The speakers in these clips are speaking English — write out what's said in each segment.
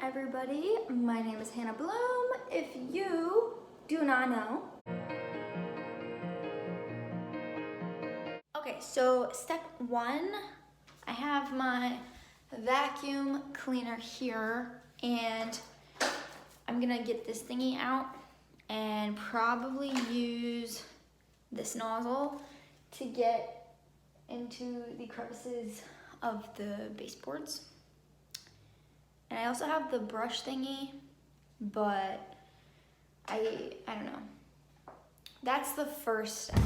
everybody. My name is Hannah Bloom, if you do not know. Okay, so step one, I have my vacuum cleaner here, and I'm gonna get this thingy out and probably use this nozzle to get into the crevices of the baseboards. And I also have the brush thingy, but I don't know. That's the first step.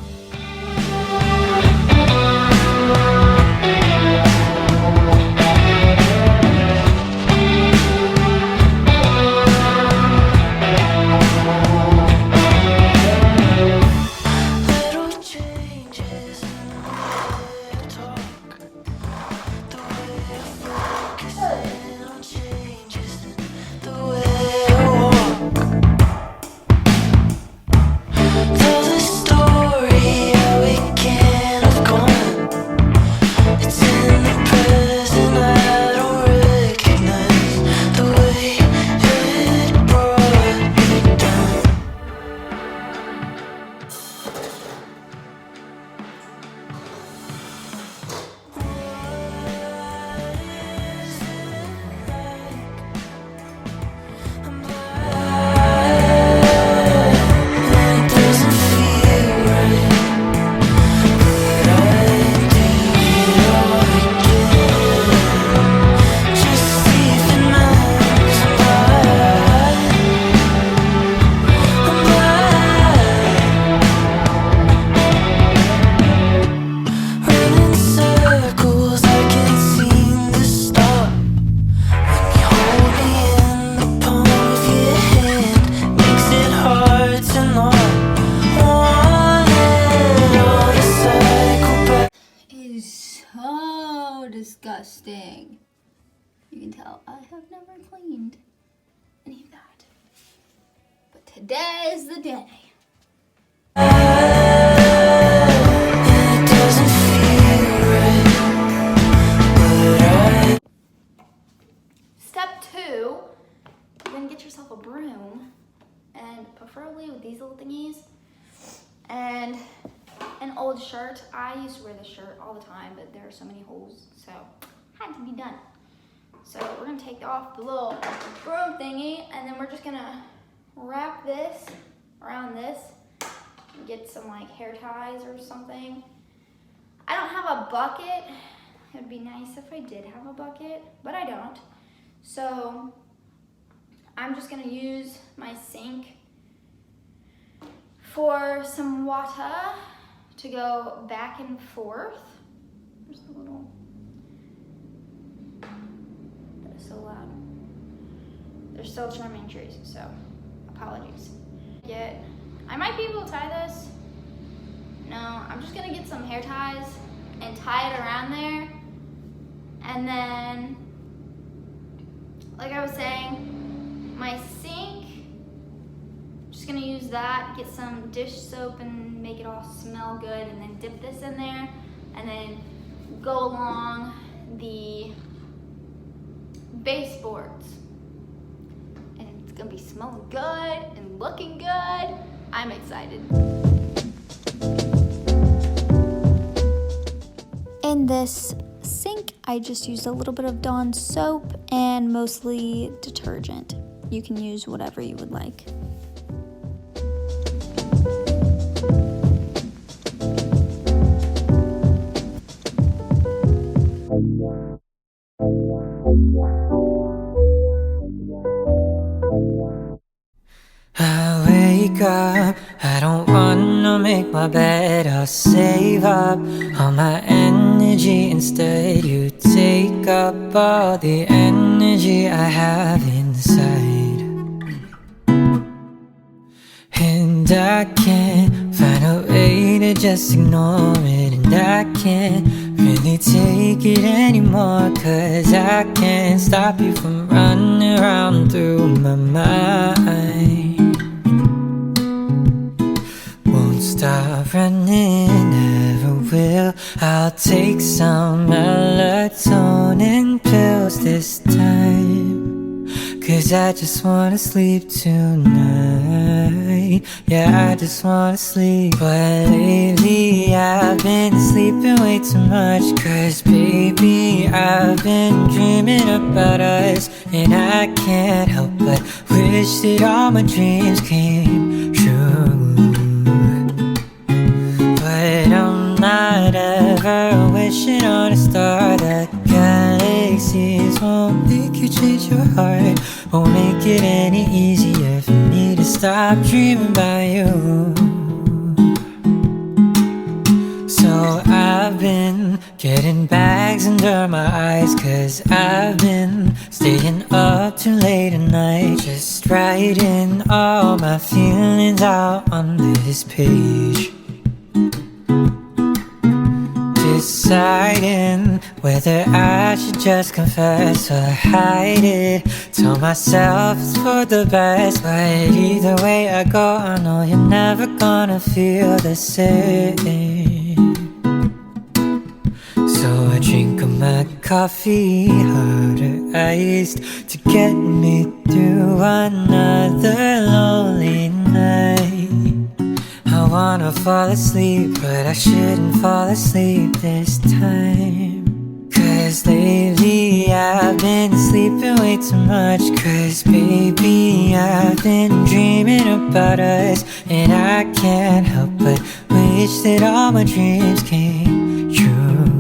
Disgusting. You can tell I have never cleaned any of that. But today is the day. Step two, you're gonna get yourself a broom, and preferably with these little thingies, and an old shirt. I used to wear this shirt all the time, but there are so many holes, so it had to be done. So we're gonna take off the little broom thingy, and then we're just gonna wrap this around this and get some like hair ties or something. I don't have a bucket. It would be nice if I did have a bucket, but I don't. So I'm just gonna use my sink for some water to go back and forth. There's the little, that is so loud. They're still trimming trees, so apologies. I might be able to tie this. No, I'm just gonna get some hair ties and tie it around there. And then, like I was saying, my sink, just gonna use that, get some dish soap and make it all smell good, and then dip this in there, and then go along the baseboards. And it's gonna be smelling good and looking good. I'm excited. In this sink, I just used a little bit of Dawn soap and mostly detergent. You can use whatever you would like. I wake up, I don't wanna make my bed. I'll save up all my energy. Instead you take up all the energy I have inside. And I can't find a way to just ignore it. And I can't really take it anymore, 'cause I can't stop you from running around through my mind. Won't stop running, never will. I'll take some melatonin pills this time, 'cause I just wanna sleep tonight. Yeah, I just wanna sleep. But lately I've been sleeping way too much, 'cause baby, I've been dreaming about us. And I can't help but wish that all my dreams came true. But I'm not ever wishing on a star. The galaxies won't make you change your heart, won't make it any easier for me to stop dreaming about you. So I've been getting bags under my eyes, 'cause I've been staying up too late at night, just writing all my feelings out on this page. Deciding whether I should just confess or hide it. Tell myself it's for the best, but either way I go, I know you're never gonna feel the same. So I drink up my coffee, harder iced, to get me through another lonely night. I wanna fall asleep, but I shouldn't fall asleep this time. 'Cause lately I've been sleeping way too much, 'cause baby, I've been dreaming about us. And I can't help but wish that all my dreams came true.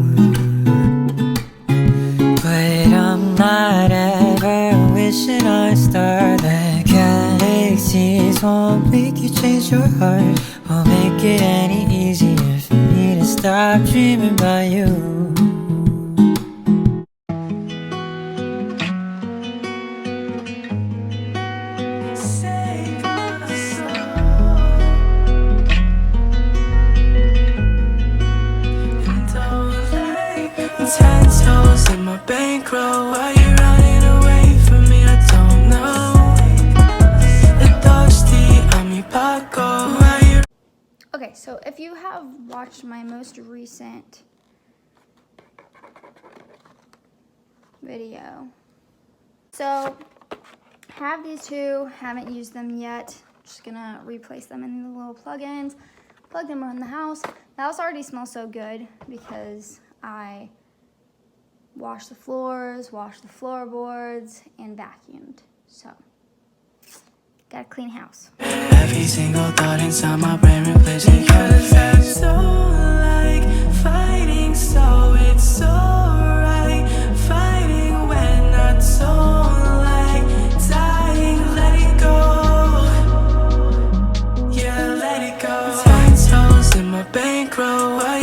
But I'm not ever wishing on a star. The galaxies won't make you change your heart, won't make it any easier for me to stop dreaming about you. Save my soul. And don't like 10 toes in my bankroll. Why you running away from me? I don't know. The thirsty on me, Paco. Why you? Okay, so if you have watched my most recent video, so have these two, haven't used them yet. Just gonna replace them in the little plugins, plug them around the house. The house already smells so good because I washed the floors, washed the floorboards, and vacuumed. So, got a clean house. Every single thought inside my brain replacing you. 'Cause I don't like fighting, so it's alright. Fighting when I don't like dying. Let it go. Yeah, let it go. 10 toes in my bankroll. Why